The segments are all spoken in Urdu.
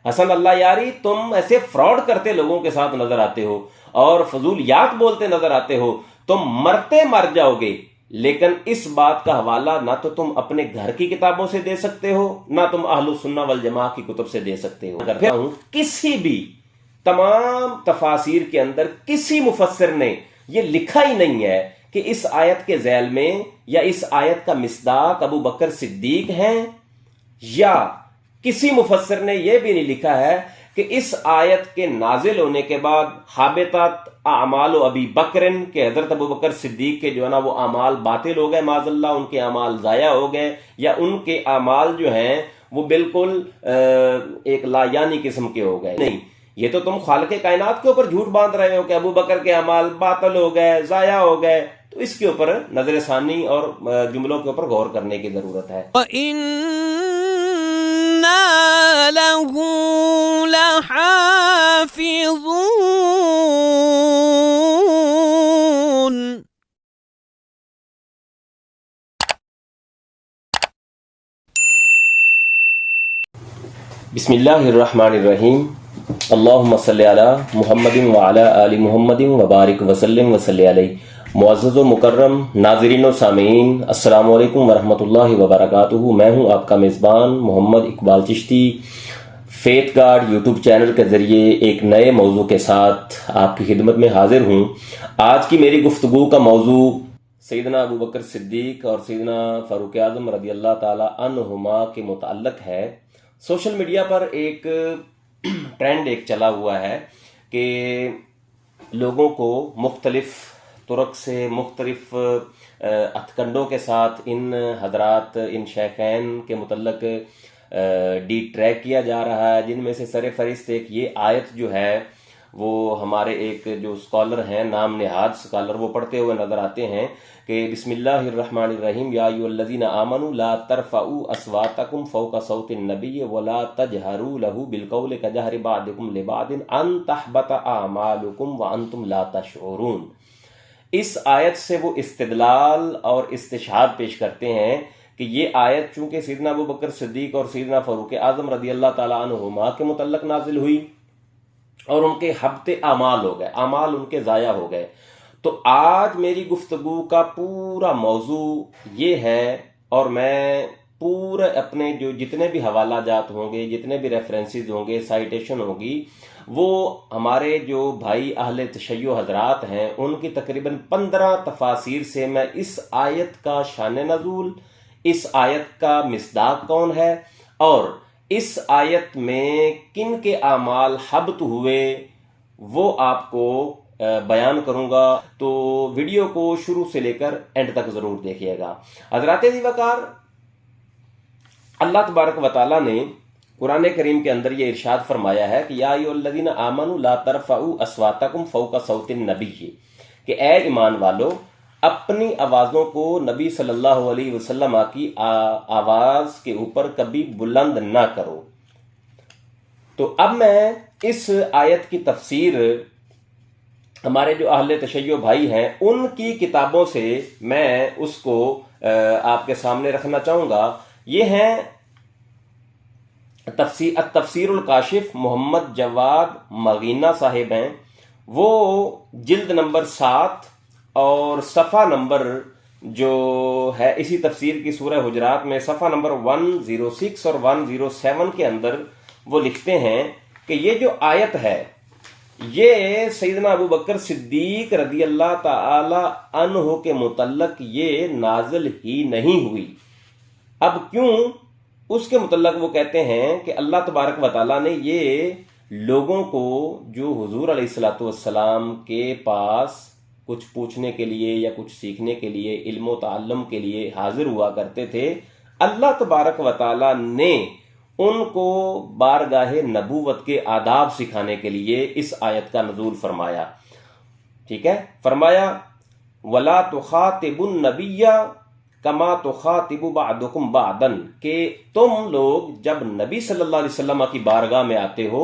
حسن اللہ یاری تم ایسے فراڈ کرتے لوگوں کے ساتھ نظر آتے ہو اور فضولیات بولتے نظر آتے ہو، تم مرتے مر جاؤ گے، لیکن اس بات کا حوالہ نہ تو تم اپنے گھر کی کتابوں سے دے سکتے ہو، نہ تم اہل السنہ والجماعہ کی کتب سے دے سکتے ہو۔ اگر کسی بھی تمام تفاسیر کے اندر کسی مفسر نے یہ لکھا ہی نہیں ہے کہ اس آیت کے ذیل میں یا اس آیت کا مصداق ابو بکر صدیق ہیں، یا کسی مفسر نے یہ بھی نہیں لکھا ہے کہ اس آیت کے نازل ہونے کے بعد حابطت اعمال ابی بکرن کہ حضرت ابو بکر صدیق کے جو ہے نا وہ اعمال باطل ہو گئے، معاذ اللہ ان کے اعمال ضائع ہو گئے، یا ان کے اعمال جو ہیں وہ بالکل ایک لا یعنی قسم کے ہو گئے۔ نہیں، یہ تو تم خالق کائنات کے اوپر جھوٹ باندھ رہے ہو کہ ابو بکر کے اعمال باطل ہو گئے، ضائع ہو گئے، تو اس کے اوپر نظر ثانی اور جملوں کے اوپر غور کرنے کی ضرورت ہے۔ وَإِنَّا لَهُ لَحَافِظُونَ۔ بسم اللہ الرحمن الرحیم، اللہم صلی علی محمد وعلی آل محمد وبارک وسلم وصلی علیہ۔ معزز و مکرم ناظرین و سامعین، السلام علیکم ورحمۃ اللہ وبرکاتہ۔ میں ہوں آپ کا میزبان Muhammad Iqbal Chishti, faith guard YouTube channel کے ذریعے ایک نئے موضوع کے ساتھ آپ کی خدمت میں حاضر ہوں۔ آج کی میری گفتگو کا موضوع سیدنا ابو بکر صدیق اور سیدنا فاروق اعظم رضی اللہ تعالی عنہما کے متعلق ہے۔ سوشل میڈیا پر ایک ٹرینڈ چلا ہوا ہے کہ لوگوں کو مختلف طرق سے، مختلف ہتھ کے ساتھ ان حضرات، ان شیخین کے متعلق ڈی ٹریک کیا جا رہا ہے، جن میں سے سر فہرست ایک یہ آیت جو ہے وہ ہمارے ایک جو اسکالر ہیں، نام نہاد اسکالر، وہ پڑھتے ہوئے نظر آتے ہیں کہ بسم اللہ الرحمن الرحیم، یا ایھا الذین آمنوا لا ترفعوا اصواتکم فوق صوت النبی ولا تجہروا لہ بالقول کجہر بعضکم لبعض ان تحبط اعمالکم وانتم لا تشعرون۔ اس آیت سے وہ استدلال اور استشہاد پیش کرتے ہیں کہ یہ آیت چونکہ سیدنا ابو بکر صدیق اور سیدنا فاروق اعظم رضی اللہ تعالیٰ عنہما کے متعلق نازل ہوئی اور ان کے حبط اعمال ہو گئے، اعمال ان کے ضائع ہو گئے، تو آج میری گفتگو کا پورا موضوع یہ ہے، اور میں پورے اپنے جو جتنے بھی حوالہ جات ہوں گے، جتنے بھی ریفرنسز ہوں گے، سائٹیشن ہوگی، وہ ہمارے جو بھائی اہل تشیع حضرات ہیں ان کی تقریباً 15 تفاسیر سے میں اس آیت کا شان نزول، اس آیت کا مصداق کون ہے، اور اس آیت میں کن کے اعمال حبط ہوئے وہ آپ کو بیان کروں گا۔ تو ویڈیو کو شروع سے لے کر اینڈ تک ضرور دیکھیے گا۔ حضرات ذی وقار، اللہ تبارک و تعالیٰ نے قرآن کریم کے اندر یہ ارشاد فرمایا ہے کہ یا ایھا الذین آمنوا لا ترفعوا اصواتکم فوق صوت النبی، کہ اے ایمان والو اپنی آوازوں کو نبی صلی اللہ علیہ وسلم کی آواز کے اوپر کبھی بلند نہ کرو۔ تو اب میں اس آیت کی تفسیر ہمارے جو اہل تشیع بھائی ہیں ان کی کتابوں سے میں اس کو آپ کے سامنے رکھنا چاہوں گا۔ یہ ہیں التفسیر الکاشف، محمد جواد مغینہ صاحب ہیں، وہ جلد نمبر 7 اور صفحہ نمبر جو ہے اسی تفسیر کی سورہ حجرات میں صفحہ نمبر 106 اور 107 کے اندر وہ لکھتے ہیں کہ یہ جو آیت ہے یہ سیدنا ابو بکر صدیق رضی اللہ تعالی عنہ کے متعلق یہ نازل ہی نہیں ہوئی۔ اب کیوں؟ اس کے متعلق وہ کہتے ہیں کہ اللہ تبارک و تعالیٰ نے یہ لوگوں کو جو حضور علیہ الصلوۃ والسلام کے پاس کچھ پوچھنے کے لیے یا کچھ سیکھنے کے لیے، علم و تعلم کے لیے حاضر ہوا کرتے تھے، اللہ تبارک و تعالیٰ نے ان کو بارگاہ نبوت کے آداب سکھانے کے لیے اس آیت کا نزول فرمایا۔ ٹھیک ہے، فرمایا وَلَا تُخَاطِبُ النَّبِيَّ کما تخاطب بعضکم بعضا، کہ تم لوگ جب نبی صلی اللہ علیہ وسلم کی بارگاہ میں آتے ہو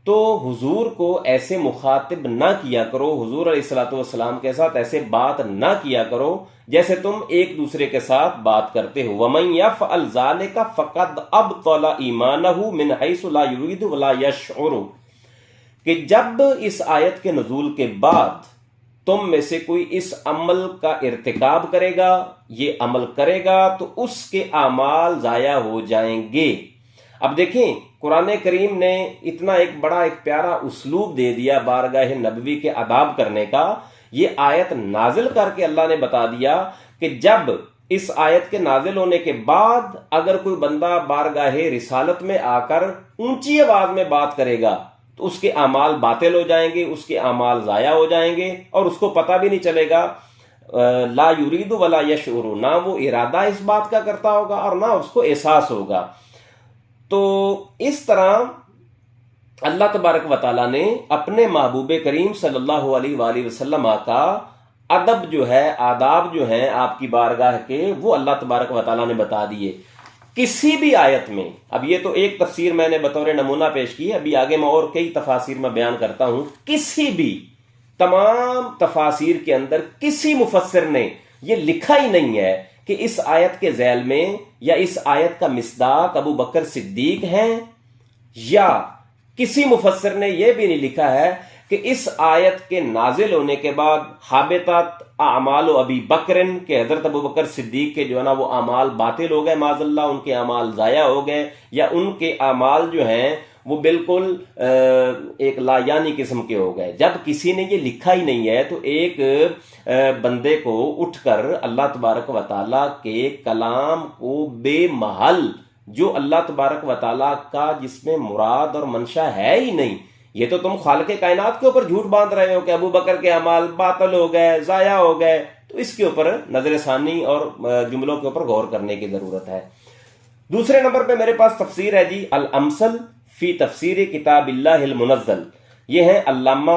تو حضور کو ایسے مخاطب نہ کیا کرو، حضور علیہ الصلوۃ والسلام کے ساتھ ایسے بات نہ کیا کرو جیسے تم ایک دوسرے کے ساتھ بات کرتے ہو۔ وَمَن يَفْعَلْ ذَلِكَ فَقَدْ أَبْطَلَ إِيمَانَهُ مِنْ حَيْثُ لَا يُرِيدُ وَلَا يَشْعُرُ، کہ جب اس آیت کے نزول کے بعد تم میں سے کوئی اس عمل کا ارتکاب کرے گا، یہ عمل کرے گا، تو اس کے اعمال ضائع ہو جائیں گے۔ اب دیکھیں قرآن کریم نے اتنا ایک بڑا ایک پیارا اسلوب دے دیا بارگاہ نبوی کے آداب کرنے کا۔ یہ آیت نازل کر کے اللہ نے بتا دیا کہ جب اس آیت کے نازل ہونے کے بعد اگر کوئی بندہ بارگاہ رسالت میں آ کر اونچی آواز میں بات کرے گا تو اس کے اعمال باطل ہو جائیں گے، اس کے اعمال ضائع ہو جائیں گے، اور اس کو پتہ بھی نہیں چلے گا۔ لا یرید ولا یشعر، نہ وہ ارادہ اس بات کا کرتا ہوگا اور نہ اس کو احساس ہوگا۔ تو اس طرح اللہ تبارک و تعالیٰ نے اپنے محبوب کریم صلی اللہ علیہ وآلہ وسلم کا ادب جو ہے، آداب جو ہیں آپ کی بارگاہ کے، وہ اللہ تبارک و تعالیٰ نے بتا دیے۔ کسی بھی آیت میں، اب یہ تو ایک تفسیر میں نے بطور نمونہ پیش کی ہے، ابھی آگے میں اور کئی تفاسیر میں بیان کرتا ہوں، کسی بھی تمام تفاسیر کے اندر کسی مفسر نے یہ لکھا ہی نہیں ہے کہ اس آیت کے ذیل میں یا اس آیت کا مصداق ابو بکر صدیق ہیں، یا کسی مفسر نے یہ بھی نہیں لکھا ہے کہ اس آیت کے نازل ہونے کے بعد حابطت اعمال ابی بکرن، کہ حضرت ابو بکر صدیق کے جو ہے نا وہ اعمال باطل ہو گئے، معاذ اللہ ان کے اعمال ضائع ہو گئے، یا ان کے اعمال جو ہیں وہ بالکل ایک لا یعنی قسم کے ہو گئے۔ جب کسی نے یہ لکھا ہی نہیں ہے تو ایک بندے کو اٹھ کر اللہ تبارک و تعالیٰ کے کلام کو بے محل، جو اللہ تبارک و تعالیٰ کا جس میں مراد اور منشا ہے ہی نہیں، یہ تو تم خالق کائنات کے اوپر جھوٹ باندھ رہے ہو کہ ابو بکر کے اعمال باطل ہو گئے، ضائع ہو گئے، تو اس کے اوپر نظر ثانی اور جملوں کے اوپر غور کرنے کی ضرورت ہے۔ دوسرے نمبر پہ میرے پاس تفسیر ہے جی الامثل فی تفسیر کتاب اللہ المنزل، یہ ہے علامہ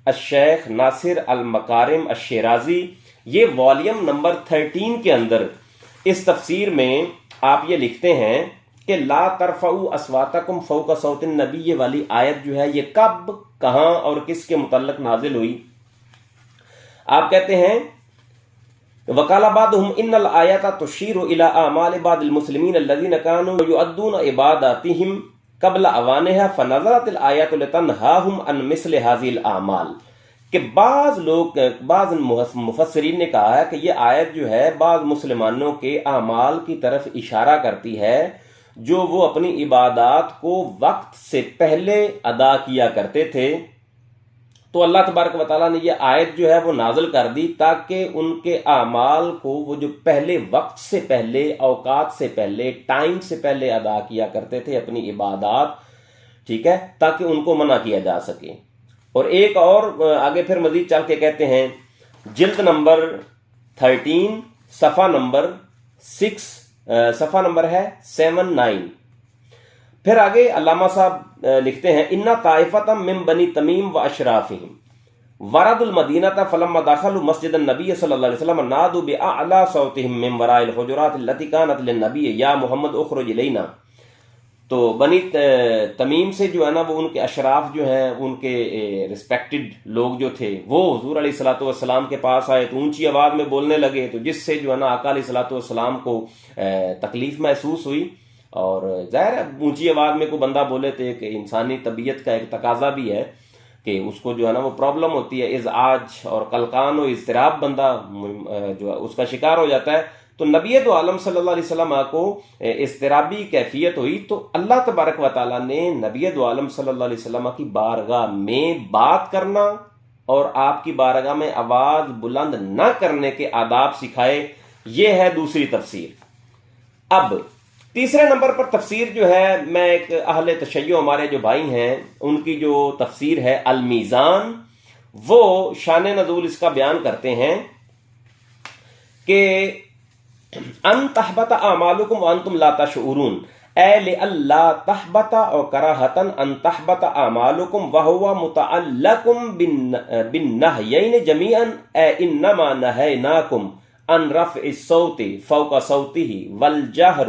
الشیخ ناصر المکارم الشیرازی، یہ والیوم نمبر 13 کے اندر اس تفسیر میں آپ یہ لکھتے ہیں کہ لا ترفعوا اصواتکم فوق صوت النبی، یہ والی آیت جو ہے یہ کب، کہاں اور کس کے متعلق نازل ہوئی؟ آپ کہتے ہیں وقال بعضهم ان الآیات تشیر الى اعمال بعض المسلمین الذین كانوا یؤدون عباداتهم قبل اوانها فنزلت الآیات لتنہاهم عن مثل هذه الاعمال، کہ بعض لوگ، بعض مفسرین نے کہا ہے کہ یہ آیت جو ہے بعض مسلمانوں کے اعمال کی طرف اشارہ کرتی ہے جو وہ اپنی عبادات کو وقت سے پہلے ادا کیا کرتے تھے۔ تو اللہ تبارک و تعالیٰ نے یہ آیت جو ہے وہ نازل کر دی تاکہ ان کے اعمال کو وہ جو پہلے وقت سے پہلے، اوقات سے پہلے، ٹائم سے پہلے ادا کیا کرتے تھے اپنی عبادات، ٹھیک ہے، تاکہ ان کو منع کیا جا سکے۔ اور ایک اور آگے پھر مزید چل کے کہتے ہیں جلد نمبر 13 صفحہ نمبر 6، صفحہ نمبر ہے 79، پھر آگے علامہ صاحب لکھتے ہیں انا طائفۃ من بنی تمیم و اشرافہم ورد المدینہ فلما دخلوا مسجد النبی صلی اللہ علیہ وسلم نادوا باعلی صوتہم من وراء الحجرات التي كانت للنبی یا محمد اخرج الینا۔ تو بنی تمیم سے جو ہے نا وہ ان کے اشراف جو ہیں، ان کے ریسپیکٹڈ لوگ جو تھے، وہ حضور علیہ الصلوۃ والسلام کے پاس آئے تو اونچی آواز میں بولنے لگے، تو جس سے جو ہے نا آقا علیہ الصلوۃ والسلام کو تکلیف محسوس ہوئی۔ اور ظاہر ہے اونچی آواز میں کوئی بندہ بولے تو ایک انسانی طبیعت کا ایک تقاضا بھی ہے کہ اس کو جو ہے نا وہ پرابلم ہوتی ہے، ازعاج اور قلقان و اضطراب بندہ جو ہے اس کا شکار ہو جاتا ہے۔ تو نبی دو عالم صلی اللہ علیہ وسلم کو اضطرابی کیفیت ہوئی، تو اللہ تبارک و تعالیٰ نے نبی دو عالم صلی اللہ علیہ وسلم کی بارگاہ میں بات کرنا اور آپ کی بارگاہ میں آواز بلند نہ کرنے کے آداب سکھائے۔ یہ ہے دوسری تفسیر۔ اب تیسرے نمبر پر تفسیر جو ہے، میں ایک اہل تشیع ہمارے جو بھائی ہیں ان کی جو تفسیر ہے المیزان، وہ شان نزول اس کا بیان کرتے ہیں کہ ان تحبط اعمالکم وانتم لا تشعرون، اے لئلا تحبط او کراہتا ان تحبط اعمالکم وہو متعلق بالنہیین جمیعا، اے انما نہیناکم ان رفع الصوت فوق صوته والجہر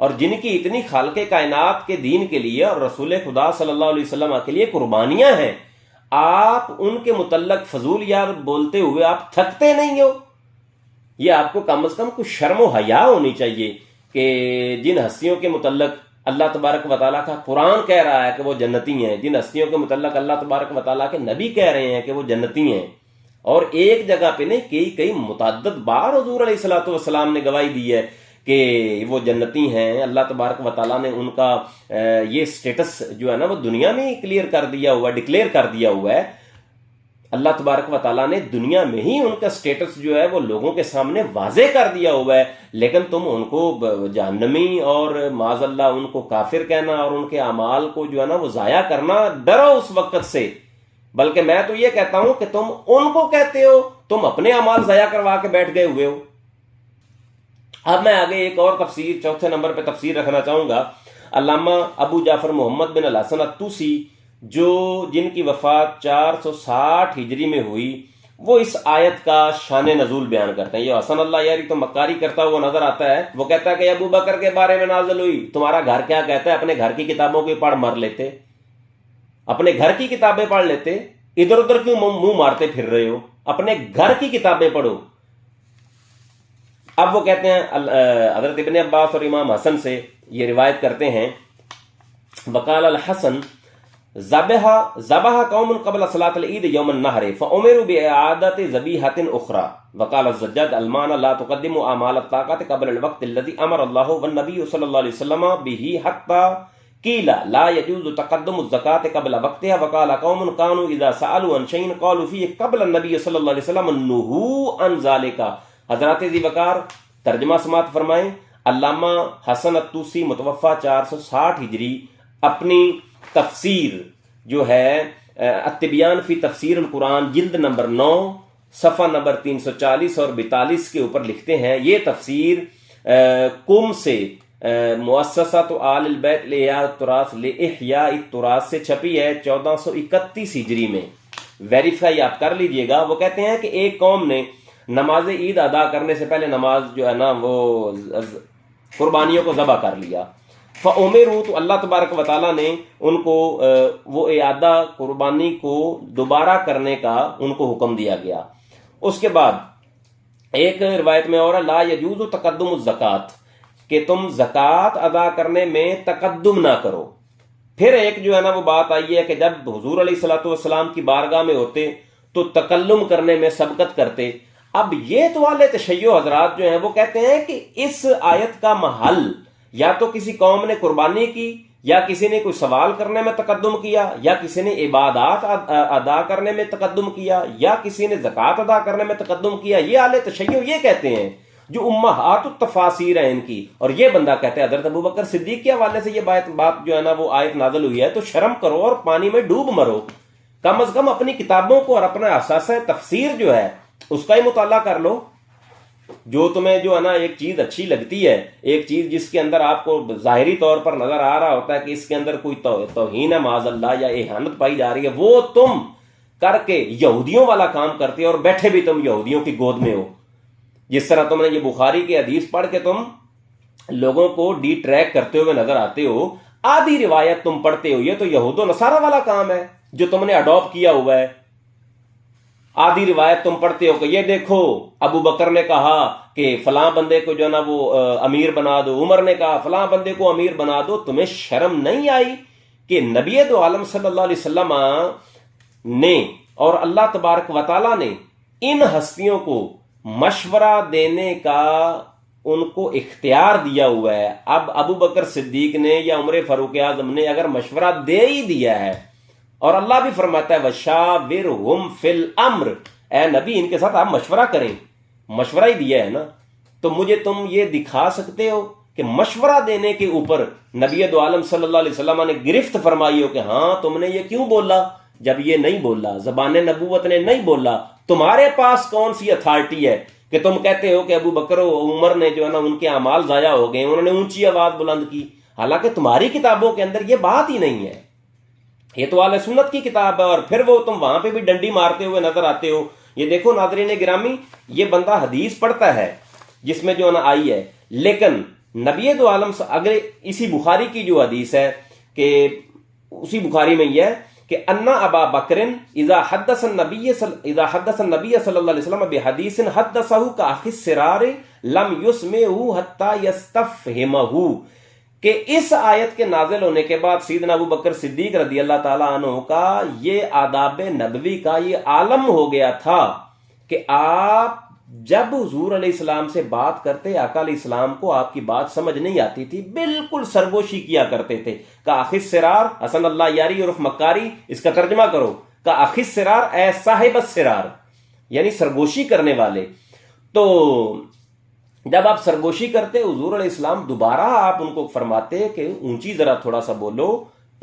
اور جن کی اتنی خالق کائنات کے دین کے لیے اور رسول خدا صلی اللہ علیہ وسلم کے لیے قربانیاں ہیں، آپ ان کے متعلق فضول یا بولتے ہوئے آپ تھکتے نہیں ہو؟ یہ آپ کو کم از کم کچھ شرم و حیا ہونی چاہیے کہ جن ہستیوں کے متعلق اللہ تبارک و تعالیٰ کا قرآن کہہ رہا ہے کہ وہ جنتی ہیں، جن ہستیوں کے متعلق اللہ تبارک و تعالیٰ کے نبی کہہ رہے ہیں کہ وہ جنتی ہیں، اور ایک جگہ پہ نہیں کئی متعدد بار حضور علیہ الصلوۃ والسلام نے گواہی دی ہے کہ وہ جنتی ہیں، اللہ تبارک و تعالیٰ نے ان کا یہ سٹیٹس جو ہے نا وہ دنیا میں ہی کلیئر کر دیا ہوا ہے، ڈکلیئر کر دیا ہوا ہے۔ اللہ تبارک و تعالیٰ نے دنیا میں ہی ان کا سٹیٹس جو ہے وہ لوگوں کے سامنے واضح کر دیا ہوا ہے، لیکن تم ان کو جہنمی اور معاذ اللہ ان کو کافر کہنا اور ان کے اعمال کو جو ہے نا وہ ضائع کرنا، ڈرو اس وقت سے۔ بلکہ میں تو یہ کہتا ہوں کہ تم ان کو کہتے ہو، تم اپنے اعمال ضائع کروا کے بیٹھ گئے ہوئے ہو۔ اب میں آگے ایک اور تفسیر، چوتھے نمبر پہ تفسیر رکھنا چاہوں گا۔ علامہ ابو جعفر محمد بن الحسن الطوسی جن کی وفات 460 ہجری میں ہوئی، وہ اس آیت کا شان نزول بیان کرتے ہیں۔ یہ حسن اللہ یاری تو مکاری کرتا ہوا نظر آتا ہے، وہ کہتا ہے کہ ابو بکر کے بارے میں نازل ہوئی، تمہارا گھر کیا کہتا ہے؟ اپنے گھر کی کتابوں کو پڑھ مر لیتے، اپنے گھر کی کتابیں پڑھ لیتے، ادھر ادھر کیوں منہ مارتے پھر رہے ہو؟ اپنے گھر کی کتابیں پڑھو۔ اب وہ کہتے ہیں حضرت ابن عباس اور امام حسن سے یہ روایت کرتے ہیں، وقال الحسن ذبح قوم قبل صلاة العید یوم النحر فامروا باعادة ذبیحة اخرى وقال الزجاج المان لا تقدموا اعمال الطاقات قبل الوقت الذي امر الله والنبي صلی اللہ علیہ وسلم به حتى قیل لا يجوز تقدم الزکاة قبل وقتها وقال قوم كانوا اذا سألوا عن شيء قالوا فيه قبل النبي صلی اللہ علیہ وسلم نهوا عن ذلك۔ حضرات ذی وقار ترجمہ سماعت فرمائیں۔ علامہ حسن الطوسی متوفہ 460 ہجری اپنی تفسیر جو ہے التبیان فی تفسیر القرآن جلد نمبر 9 صفحہ نمبر 340 اور 42 کے اوپر لکھتے ہیں، یہ تفسیر قم سے مؤسسۃ آل البیت لإحیاء التراث سے چھپی ہے 1431 ہجری میں، ویریفائی آپ کر لیجئے گا۔ وہ کہتے ہیں کہ ایک قوم نے نماز عید ادا کرنے سے پہلے نماز جو ہے نا وہ قربانیوں کو ذبح کر لیا، فَأُمِرُوا تو اللہ تبارک و تعالیٰ نے ان کو وہ اعادہ قربانی کو دوبارہ کرنے کا ان کو حکم دیا گیا۔ اس کے بعد ایک روایت میں اور لا یجوز تقدم الزکوٰۃ کہ تم زکوٰۃ ادا کرنے میں تقدم نہ کرو۔ پھر ایک جو ہے نا وہ بات آئی ہے کہ جب حضور علیہ الصلوۃ والسلام کی بارگاہ میں ہوتے تو تکلم کرنے میں سبقت کرتے۔ اب یہ تو والے تشیع حضرات جو ہیں وہ کہتے ہیں کہ اس آیت کا محل یا تو کسی قوم نے قربانی کی، یا کسی نے کوئی سوال کرنے میں تقدم کیا، یا کسی نے عبادات ادا کرنے میں تقدم کیا، یا کسی نے زکوٰۃ ادا کرنے میں تقدم کیا۔ یہ اہل تشیع یہ کہتے ہیں جو امہات التفاسیر ہیں ان کی، اور یہ بندہ کہتے ہیں حضرت ابوبکر صدیق کے حوالے سے یہ بات جو ہے نا وہ آیت نازل ہوئی ہے تو شرم کرو اور پانی میں ڈوب مرو، کم از کم اپنی کتابوں کو اور اپنا اثاثہ تفسیر جو ہے اس کا ہی مطالعہ کر لو۔ جو تمہیں جو ہے نا ایک چیز اچھی لگتی ہے، ایک چیز جس کے اندر آپ کو ظاہری طور پر نظر آ رہا ہوتا ہے کہ اس کے اندر کوئی توہین ہے معاذ اللہ یا اہانت پائی جا رہی ہے، وہ تم کر کے یہودیوں والا کام کرتے ہو اور بیٹھے بھی تم یہودیوں کی گود میں ہو۔ جس طرح تم نے یہ بخاری کی حدیث پڑھ کے تم لوگوں کو ڈی ٹریک کرتے ہوئے نظر آتے ہو، آدھی روایت تم پڑھتے ہو، یہ تو یہود و نصارہ والا کام ہے جو تم نے اڈاپٹ کیا ہوا ہے۔ آدھی روایت تم پڑھتے ہو کہ یہ دیکھو ابو بکر نے کہا کہ فلاں بندے کو جو ہے نا وہ امیر بنا دو، عمر نے کہا فلاں بندے کو امیر بنا دو۔ تمہیں شرم نہیں آئی کہ نبی دو عالم صلی اللہ علیہ وسلم نے اور اللہ تبارک و تعالیٰ نے ان ہستیوں کو مشورہ دینے کا ان کو اختیار دیا ہوا ہے؟ اب ابو بکر صدیق نے یا عمر فاروق اعظم نے اگر مشورہ دے ہی دیا ہے، اور اللہ بھی فرماتا ہے وَشَاوِرْهُمْ فِي الْأَمْرِ، اے نبی ان کے ساتھ آپ مشورہ کریں، مشورہ ہی دیا ہے نا، تو مجھے تم یہ دکھا سکتے ہو کہ مشورہ دینے کے اوپر نبی دو عالم صلی اللہ علیہ وسلم نے گرفت فرمائی ہو کہ ہاں تم نے یہ کیوں بولا جب یہ نہیں بولا، زبان نبوت نے نہیں بولا؟ تمہارے پاس کون سی اتھارٹی ہے کہ تم کہتے ہو کہ ابو بکر و عمر نے جو ہے نا ان کے اعمال ضائع ہو گئے، انہوں نے اونچی آواز بلند کی، حالانکہ تمہاری کتابوں کے اندر یہ بات ہی نہیں ہے۔ یہ تو اہل سنت کی کتاب ہے، اور پھر وہ تم وہاں پہ بھی ڈنڈی مارتے ہوئے نظر آتے ہو۔ یہ دیکھو ناظرین گرامی، یہ بندہ حدیث پڑھتا ہے جس میں جو نا آئی ہے، لیکن نبی دو عالم اگر اسی بخاری کی جو حدیث ہے کہ اسی بخاری میں یہ ہے کہ ان ابا بکر اذا حدث النبی صلی اللہ علیہ وسلم بحدیث حدثہ کاخ السرار لم یسمعہ حتی یستفہمہ، کہ اس آیت کے نازل ہونے کے بعد سیدنا ابو بکر صدیق رضی اللہ تعالیٰ عنہ کا یہ آداب نبوی کا یہ عالم ہو گیا تھا کہ آپ جب حضور علیہ السلام سے بات کرتے آقا علیہ السلام کو آپ کی بات سمجھ نہیں آتی تھی، بالکل سرگوشی کیا کرتے تھے. کاخ السرار، حسن اللہ یاری عرف مکاری، اس کا ترجمہ کرو، کاخ السرار اے صاحب السرار، یعنی سرگوشی کرنے والے. تو جب آپ سرگوشی کرتے حضور علیہ السلام دوبارہ آپ ان کو فرماتے کہ اونچی ذرا تھوڑا سا بولو،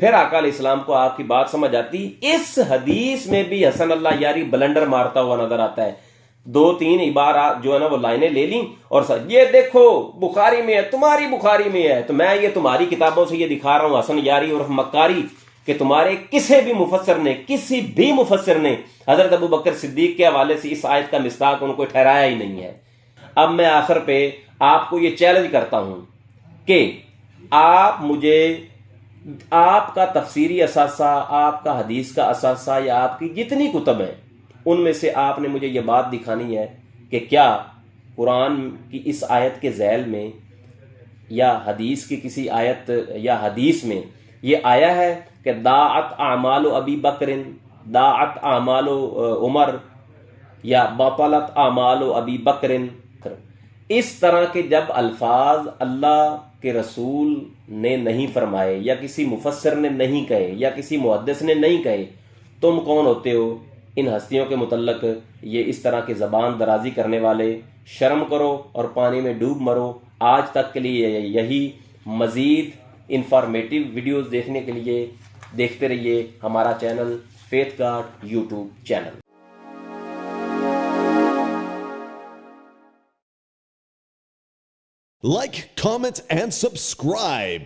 پھر آقا علیہ السلام کو آپ کی بات سمجھ آتی. اس حدیث میں بھی حسن اللہ یاری بلنڈر مارتا ہوا نظر آتا ہے. 2-3 عبارات جو ہے نا وہ لائنیں لے لیں اور یہ دیکھو بخاری میں ہے، تمہاری بخاری میں ہے، تو میں یہ تمہاری کتابوں سے یہ دکھا رہا ہوں حسن یاری اور مکاری کہ تمہارے کسی بھی مفسر نے حضرت ابو بکر صدیق کے حوالے سے اس آیت کا مصداق ان کو ٹھہرایا ہی نہیں ہے. اب میں آخر پہ آپ کو یہ چیلنج کرتا ہوں کہ آپ مجھے آپ کا تفسیری اثاثہ، آپ کا حدیث کا اثاثہ یا آپ کی جتنی کتب ہیں ان میں سے آپ نے مجھے یہ بات دکھانی ہے کہ کیا قرآن کی اس آیت کے ذیل میں یا حدیث کی کسی آیت یا حدیث میں یہ آیا ہے کہ داعت اعمال ابی بکر، داعت اعمال عمر، یا بطلت اعمال ابی بکر. اس طرح کے جب الفاظ اللہ کے رسول نے نہیں فرمائے یا کسی مفسر نے نہیں کہے یا کسی محدث نے نہیں کہے، تم کون ہوتے ہو ان ہستیوں کے متعلق یہ اس طرح کے زبان درازی کرنے والے؟ شرم کرو اور پانی میں ڈوب مرو. آج تک کے لیے یہی. مزید انفارمیٹیو ویڈیوز دیکھنے کے لیے دیکھتے رہیے ہمارا channel faith guard YouTube channel. Like, comment, and subscribe.